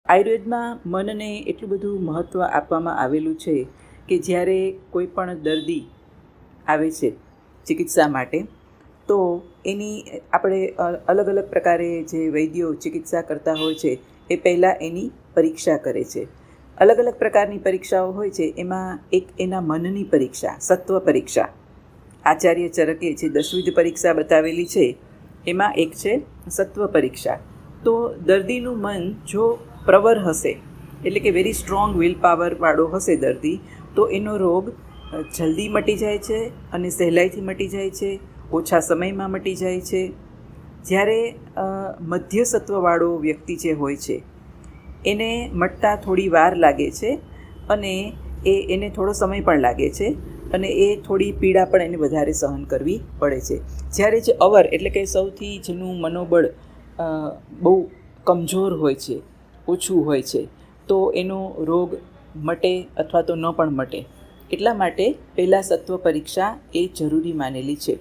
આયુર્વેદમાં મનને એટલું બધું મહત્ત્વ આપવામાં આવેલું છે કે જ્યારે કોઈ પણ દર્દી આવે છે ચિકિત્સા માટે તો એની આપણે અલગ અલગ પ્રકારે જે વૈદ્યો ચિકિત્સા કરતા હોય છે એ પહેલાં એની પરીક્ષા કરે છે. અલગ અલગ પ્રકારની પરીક્ષાઓ હોય છે. એમાં એક એના મનની પરીક્ષા, સત્વ પરીક્ષા, આચાર્ય ચરકે જે 10વિધ પરીક્ષા બતાવેલી છે એમાં એક છે સત્વ પરીક્ષા. તો દર્દીનું મન જો પ્રવર હશે, એટલે કે વેરી સ્ટ્રોંગ વિલ પાવરવાળો હશે દર્દી, તો એનો રોગ જલ્દી મટી જાય છે અને સહેલાઈથી મટી જાય છે, ઓછા સમયમાં મટી જાય છે. જ્યારે મધ્ય સત્વવાળો વ્યક્તિ જે હોય છે એને મટતા થોડી વાર લાગે છે અને એને થોડો સમય પણ લાગે છે અને એ થોડી પીડા પણ એને વધારે સહન કરવી પડે છે. જ્યારે જે અવર એટલે કે સૌથી જેનું મનોબળ બહુ કમજોર હોય છે, ઓછું હોય છે, તો એનો રોગ મટે અથવા તો ન પણ મટે. એટલા માટે પહેલાં સત્વ પરીક્ષા એ જરૂરી માનેલી છે.